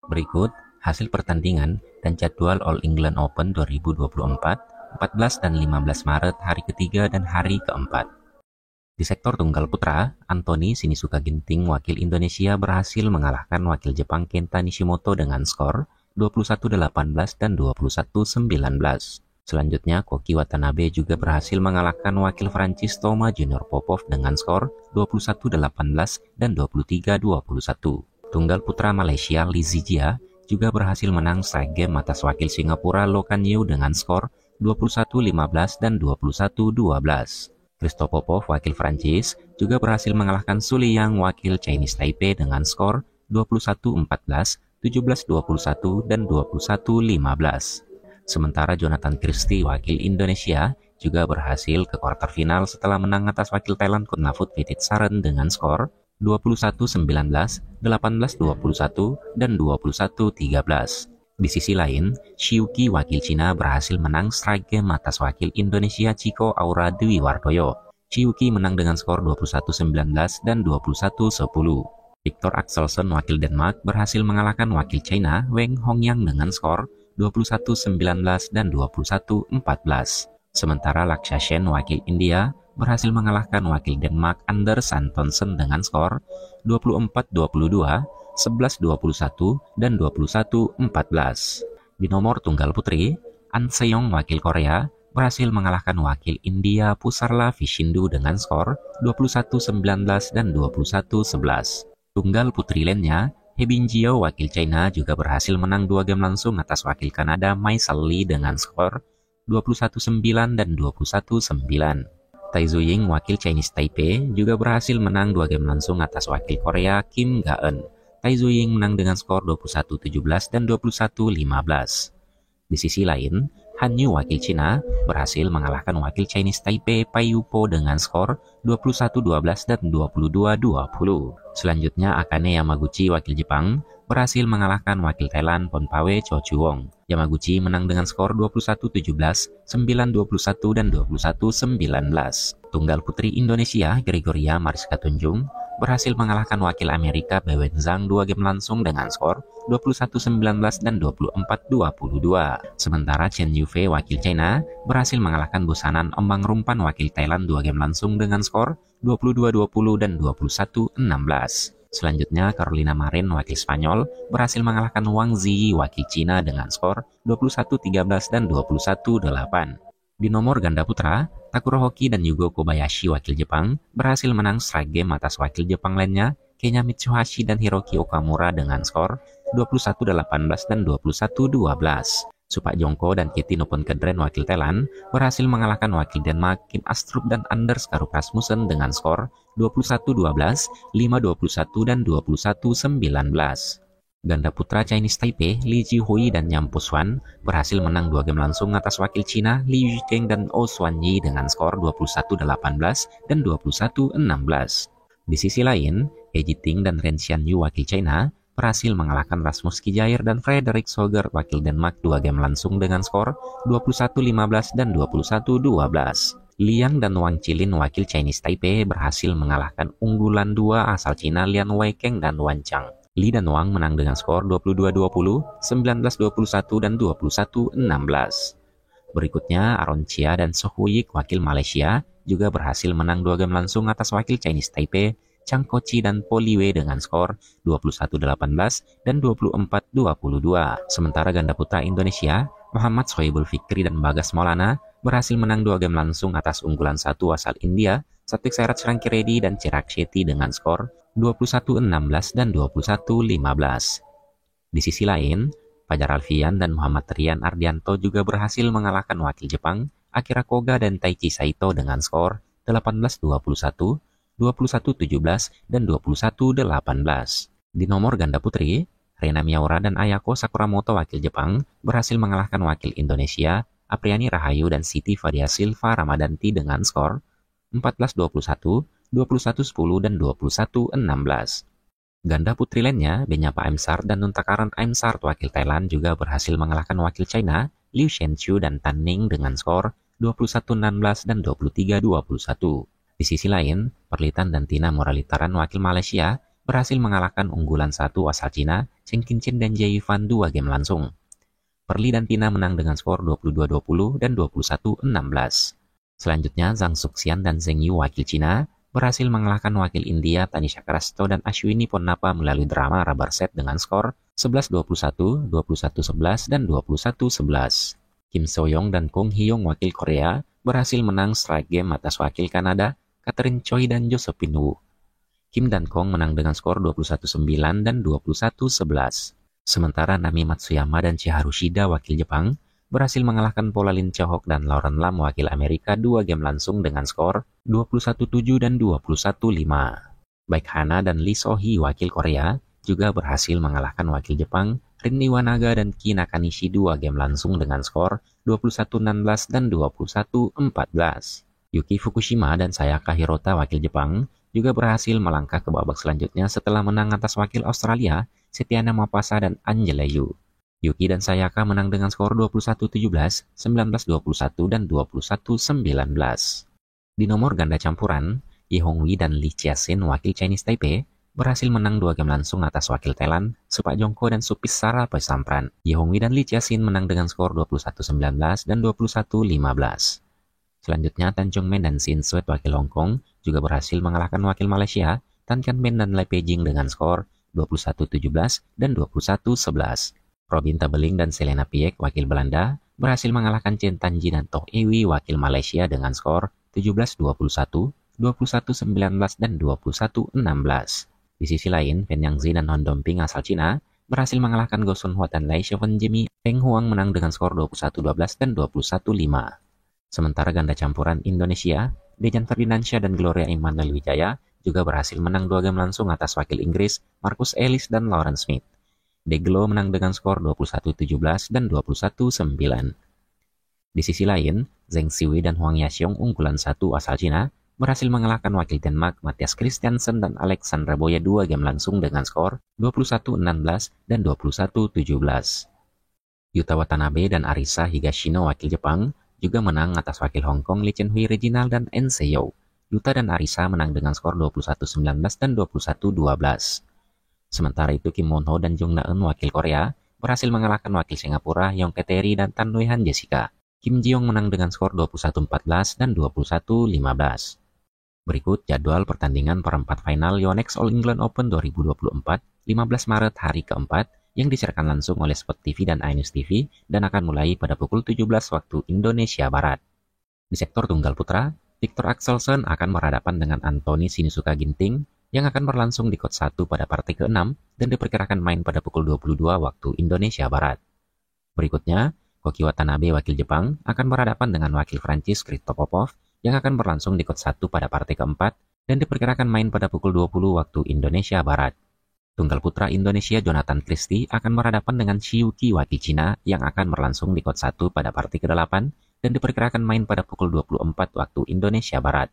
Berikut hasil pertandingan dan jadwal All England Open 2024, 14 dan 15 Maret hari ketiga dan hari keempat. Di sektor tunggal putra, Anthony Sinisuka Ginting wakil Indonesia berhasil mengalahkan wakil Jepang Kenta Nishimoto dengan skor 21-18 dan 21-19. Selanjutnya, Koki Watanabe juga berhasil mengalahkan wakil Prancis Thomas Junior Popov dengan skor 21-18 dan 23-21. Tunggal putra Malaysia Lee Zijia juga berhasil menang straight game atas wakil Singapura Loh Kan Yew dengan skor 21-15 dan 21-12. Christophe Popov wakil Prancis juga berhasil mengalahkan Su Liyang wakil Chinese Taipei dengan skor 21-14, 17-21 dan 21-15. Sementara Jonathan Christie wakil Indonesia juga berhasil ke kuarter final setelah menang atas wakil Thailand Kutnafut Vititsaren dengan skor 21-19, 18-21 dan 21-13. Di sisi lain, Shiuki wakil Cina berhasil menang straight game atas wakil Indonesia Chico Aura Dwi Wardoyo. Shiuki menang dengan skor 21-19 dan 21-10. Victor Axelsen wakil Denmark berhasil mengalahkan wakil China Weng Hongyang dengan skor 21-19 dan 21-14. Sementara Lakshya Sen wakil India berhasil mengalahkan wakil Denmark Anders Antonsen dengan skor 24-22, 11-21 dan 21-14. Di nomor tunggal putri, An Seong wakil Korea berhasil mengalahkan wakil India Pusarla Vishindu dengan skor 21-19 dan 21-11. Tunggal putri lainnya, He Binjiao wakil China juga berhasil menang 2 game langsung atas wakil Kanada Mai Sal Lee dengan skor 21-9 dan 21-9. Tai Zuying wakil Chinese Taipei juga berhasil menang 2 game langsung atas wakil Korea Kim Ga-eun. Tai Zuying menang dengan skor 21-17 dan 21-15. Di sisi lain, Han Yu wakil Cina berhasil mengalahkan wakil Chinese Taipei Pai Yupo dengan skor 21-12 dan 22-20. Selanjutnya, Akane Yamaguchi wakil Jepang berhasil mengalahkan wakil Thailand Ponpawe Cho Chuwong. Yamaguchi menang dengan skor 21-17, 9-21 dan 21-19. Tunggal putri Indonesia Gregoria Mariska Tunjung berhasil mengalahkan wakil Amerika Bewen Zhang 2 game langsung dengan skor 21-19 dan 24-22. Sementara Chen Yufei wakil China berhasil mengalahkan Busanan Ombang Rumpan wakil Thailand 2 game langsung dengan skor 22-20 dan 21-16. Selanjutnya, Carolina Marin wakil Spanyol berhasil mengalahkan Wang Ziyi wakil Cina dengan skor 21-13 dan 21-8. Di nomor ganda putra, Takuro Hoki dan Yugo Kobayashi wakil Jepang berhasil menang straight game atas wakil Jepang lainnya, Kenya Mitsuhashi dan Hiroki Okamura dengan skor 21-18 dan 21-12. Supak Jongko dan Kitty Nopon-Kedren wakil Thailand berhasil mengalahkan wakil Denmark Kim Astrup dan Anders Karup Rasmussen dengan skor 21-12, 5-21 dan 21-19. Ganda putra Chinese Taipei, Li Jihui dan Nyam Puswan berhasil menang 2 game langsung atas wakil Cina, Li Yuzheng dan Oh Xuanyi dengan skor 21-18 dan 21-16. Di sisi lain, He Jiting dan Ren Xianyu wakil China berhasil mengalahkan Rasmus Kijair dan Frederik Soger wakil Denmark 2 game langsung dengan skor 21-15 dan 21-12. Liang dan Wang Chilin wakil Chinese Taipei berhasil mengalahkan unggulan 2 asal Cina Lian Weikeng dan Wan Chang. Li dan Wang menang dengan skor 22-20, 19-21 dan 21-16. Berikutnya, Aaron Chia dan Soh Huyik wakil Malaysia juga berhasil menang 2 game langsung atas wakil Chinese Taipei, Chang Kochi dan Po Liwei dengan skor 21-18 dan 24-22. Sementara ganda putra Indonesia, Muhammad Sohibul Fikri dan Bagas Maulana berhasil menang 2 game langsung atas unggulan 1 asal India, Satvik Sairat Srangkiredi dan Chirag Shetty dengan skor 21-16 dan 21-15. Di sisi lain, Fajar Alfian dan Muhammad Rian Ardianto juga berhasil mengalahkan wakil Jepang, Akira Koga dan Taichi Saito dengan skor 18-21, 21-17 dan 21-18. Di nomor ganda putri, Reina Miyaura dan Ayako Sakuramoto wakil Jepang berhasil mengalahkan wakil Indonesia, Apriani Rahayu dan Siti Fadia Silva Ramadanti dengan skor 14-21, 21-10 dan 21-16. Ganda putri lainnya, Benyapa Aimsart dan Nuntakaran Aimsart wakil Thailand juga berhasil mengalahkan wakil China, Liu Shenchu dan Tan Ning dengan skor 21-16 dan 23-21. Di sisi lain, Perlitan dan Tina Moralitaran wakil Malaysia berhasil mengalahkan unggulan satu asal Cina, Chen Qingchen dan Jie Yifan 2 game langsung. Perli dan Tina menang dengan skor 22-20 dan 21-16. Selanjutnya, Zhang Xuxian dan Zheng Yu wakil Cina berhasil mengalahkan wakil India Tanisha Crasto dan Ashwini Ponnappa melalui drama rubber set dengan skor 11-21, 21-11, dan 21-11. Kim So-young dan Kong Hee-yong wakil Korea berhasil menang straight game atas wakil Kanada, Catherine Choi dan Josephine Wu. Kim dan Kong menang dengan skor 21-9 dan 21-11. Sementara Nami Matsuyama dan Chiharu Shida wakil Jepang berhasil mengalahkan Polalin Chohok dan Lauren Lam wakil Amerika 2 game langsung dengan skor 21-7 dan 21-5. Baik Hana dan Lee So-hee wakil Korea juga berhasil mengalahkan wakil Jepang Rin Iwanaga dan Ki Nakanishi 2 game langsung dengan skor 21-16 dan 21-14. Yuki Fukushima dan Sayaka Hirota wakil Jepang juga berhasil melangkah ke babak selanjutnya setelah menang atas wakil Australia, Setiana Mapasa dan Angela Yu. Yuki dan Sayaka menang dengan skor 21-17, 19-21, dan 21-19. Di nomor ganda campuran, Ye Hongwei dan Lee Chia-sin wakil Chinese Taipei berhasil menang 2 game langsung atas wakil Thailand, Supak Jongko dan Supis Sara Pesampran. Ye Hongwei dan Lee Chia-sin menang dengan skor 21-19 dan 21-15. Selanjutnya, Tan Chong Men dan Sin Suet wakil Hong Kong juga berhasil mengalahkan wakil Malaysia, Tan Kan Ben dan Lai Pejing dengan skor 21-17 dan 21-11. Robin Tabeling dan Selena Piek wakil Belanda berhasil mengalahkan Chen Tanji dan Toh Ewi wakil Malaysia dengan skor 17-21, 21-19, dan 21-16. Di sisi lain, Fen Yangzi dan Han Domping asal Cina berhasil mengalahkan Go Sun Hua dan Lai Xiaowen Jimmy Peng Huang menang dengan skor 21-12 dan 21-5. Sementara ganda campuran Indonesia, Dejan Ferdinansyah dan Gloria Immanuel Wijaya juga berhasil menang 2 game langsung atas wakil Inggris Marcus Ellis dan Lauren Smith. Deglo menang dengan skor 21-17 dan 21-9. Di sisi lain, Zheng Siwei dan Huang Yaxiong unggulan 1 asal Cina berhasil mengalahkan wakil Denmark Mathias Christiansen dan Alexandra Boya 2 game langsung dengan skor 21-16 dan 21-17. Yuta Watanabe dan Arisa Higashino wakil Jepang juga menang atas wakil Hong Kong Lee Chen Hui Reginald dan En Seo. Yuta dan Arisa menang dengan skor 21-19 dan 21-12. Sementara itu Kim Won Ho dan Jung Na-eun wakil Korea berhasil mengalahkan wakil Singapura Yong Keteri dan Tan Nui Han Jessica. Kim Ji-young menang dengan skor 21-14 dan 21-15. Berikut jadwal pertandingan perempat final Yonex All England Open 2024 15 Maret hari keempat yang disiarkan langsung oleh Sport TV dan iNews TV dan akan mulai pada pukul 17 waktu Indonesia Barat. Di sektor tunggal putra, Victor Axelsen akan berhadapan dengan Anthony Sinisuka Ginting yang akan berlangsung di kot 1 pada partai ke-6 dan diperkirakan main pada pukul 22 waktu Indonesia Barat. Berikutnya, Koki Watanabe wakil Jepang akan berhadapan dengan wakil Prancis Christophe Popov yang akan berlangsung di kot 1 pada partai ke-4 dan diperkirakan main pada pukul 20 waktu Indonesia Barat. Tunggal putra Indonesia Jonathan Christie akan berhadapan dengan Shiuki wakil Cina yang akan berlangsung di kot 1 pada partai ke-8 dan diperkirakan main pada pukul 24 waktu Indonesia Barat.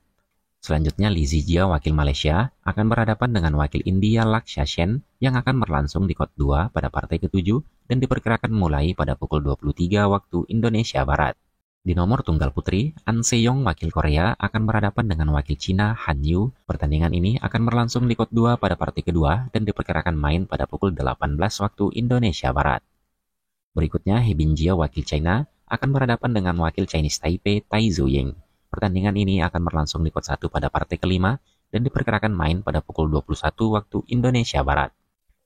Selanjutnya Li Zijia wakil Malaysia akan berhadapan dengan wakil India Lakshya Sen yang akan berlangsung di kot 2 pada partai ke-7 dan diperkirakan mulai pada pukul 23 waktu Indonesia Barat. Di nomor tunggal putri, An Se-yong wakil Korea akan berhadapan dengan wakil Cina Han Yu. Pertandingan ini akan berlangsung di kot 2 pada partai kedua dan diperkirakan main pada pukul 18 waktu Indonesia Barat. Berikutnya, He Binjia wakil China akan berhadapan dengan wakil Chinese Taipei Tai Zuying. Pertandingan ini akan berlangsung di kot 1 pada partai kelima dan diperkirakan main pada pukul 21 waktu Indonesia Barat.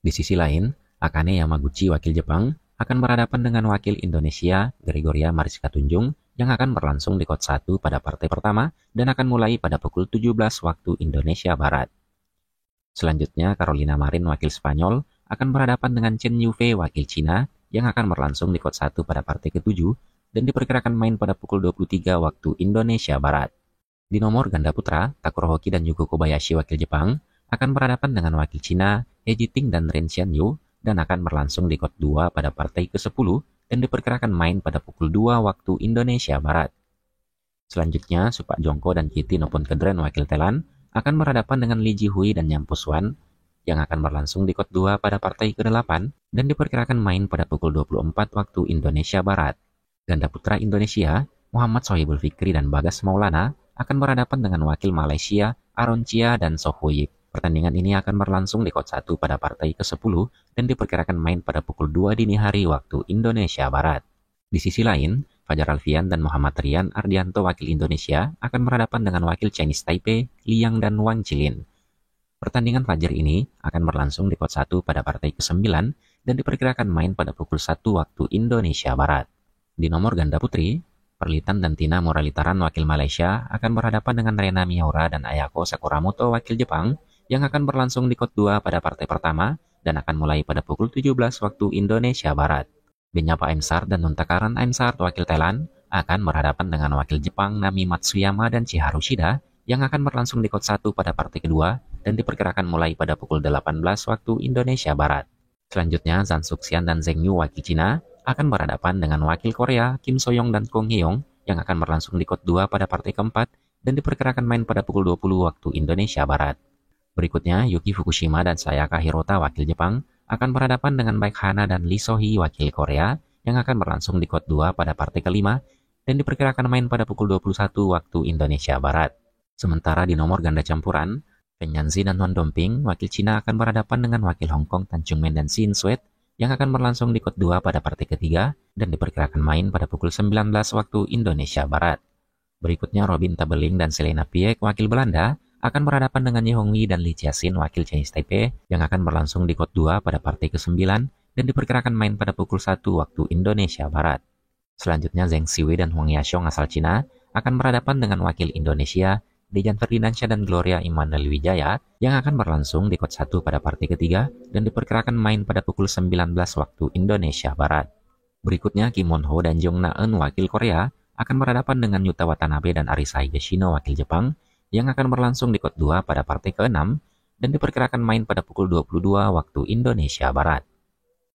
Di sisi lain, Akane Yamaguchi wakil Jepang akan berhadapan dengan wakil Indonesia Gregoria Mariska Tunjung yang akan berlangsung di kot 1 pada partai pertama dan akan mulai pada pukul 17 waktu Indonesia Barat. Selanjutnya, Carolina Marin wakil Spanyol akan berhadapan dengan Chen Yufei wakil Cina yang akan berlangsung di kot 1 pada partai ke-7 dan diperkirakan main pada pukul 23 waktu Indonesia Barat. Di nomor ganda putra, Takuro Hoki dan Yuko Kobayashi wakil Jepang akan berhadapan dengan wakil Cina He Jiting dan Ren Xianyu dan akan berlangsung di kot 2 pada partai ke-10 dan diperkirakan main pada pukul 2 waktu Indonesia Barat. Selanjutnya, Supak Jongko dan Kitty Nopon-Kedren wakil Thailand akan berhadapan dengan Lee Ji-hui dan Yang Puswan yang akan berlangsung di kot 2 pada partai ke-8 dan diperkirakan main pada pukul 24 waktu Indonesia Barat. Ganda putra Indonesia, Muhammad Sohibul Fikri dan Bagas Maulana akan berhadapan dengan wakil Malaysia, Aaron Chia dan Soh Hui Yip. Pertandingan ini akan berlangsung di kot 1 pada partai ke-10 dan diperkirakan main pada pukul 2 dini hari waktu Indonesia Barat. Di sisi lain, Fajar Alfian dan Muhammad Rian Ardianto wakil Indonesia akan berhadapan dengan wakil Chinese Taipei, Liang dan Wang Chilin. Pertandingan Fajar ini akan berlangsung di kot 1 pada partai ke-9 dan diperkirakan main pada pukul 1 waktu Indonesia Barat. Di nomor ganda putri, Perlitan dan Tina Muralitaran wakil Malaysia akan berhadapan dengan Rena Miyaura dan Ayako Sakuramoto wakil Jepang yang akan berlangsung di kot 2 pada partai pertama dan akan mulai pada pukul 17 waktu Indonesia Barat. Benyapa Aimsar dan Nuntakaran Aimsar wakil Thailand akan berhadapan dengan wakil Jepang Nami Matsuyama dan Chiharu Shida yang akan berlangsung di kot 1 pada partai kedua dan diperkirakan mulai pada pukul 18 waktu Indonesia Barat. Selanjutnya, Zhang Suxian dan Zheng Yu wakil Cina akan berhadapan dengan wakil Korea Kim Soyoung dan Kong Hyeong yang akan berlangsung di kot 2 pada partai keempat dan diperkirakan main pada pukul 20 waktu Indonesia Barat. Berikutnya, Yuki Fukushima dan Sayaka Hirota wakil Jepang akan berhadapan dengan Baek Hana dan Lee So-hee wakil Korea yang akan berlangsung di kot 2 pada partai kelima dan diperkirakan main pada pukul 21 waktu Indonesia Barat. Sementara di nomor ganda campuran, Fen Yanzi dan Huan Dongping wakil Cina akan berhadapan dengan wakil Hong Kong Tan Chungmen dan Xin Suet yang akan berlangsung di kot 2 pada partai ketiga dan diperkirakan main pada pukul 19 waktu Indonesia Barat. Berikutnya Robin Tabeling dan Selena Piek wakil Belanda akan berhadapan dengan Ye Hongwei dan Lee Chia-sin wakil Chinese Taipei yang akan berlangsung di kot 2 pada partai ke-9 dan diperkirakan main pada pukul 1 waktu Indonesia Barat. Selanjutnya Zheng Siwei dan Huang Yashong asal Cina akan berhadapan dengan wakil Indonesia Dejan Ferdinansyah dan Gloria Immanuel Wijaya yang akan berlangsung di kot 1 pada partai ketiga dan diperkirakan main pada pukul 19 waktu Indonesia Barat. Berikutnya Kim Won Ho dan Jong Na-eun wakil Korea akan berhadapan dengan Yuta Watanabe dan Arisa Higashino wakil Jepang yang akan berlangsung di kot 2 pada partai ke-6 dan diperkirakan main pada pukul 22 waktu Indonesia Barat.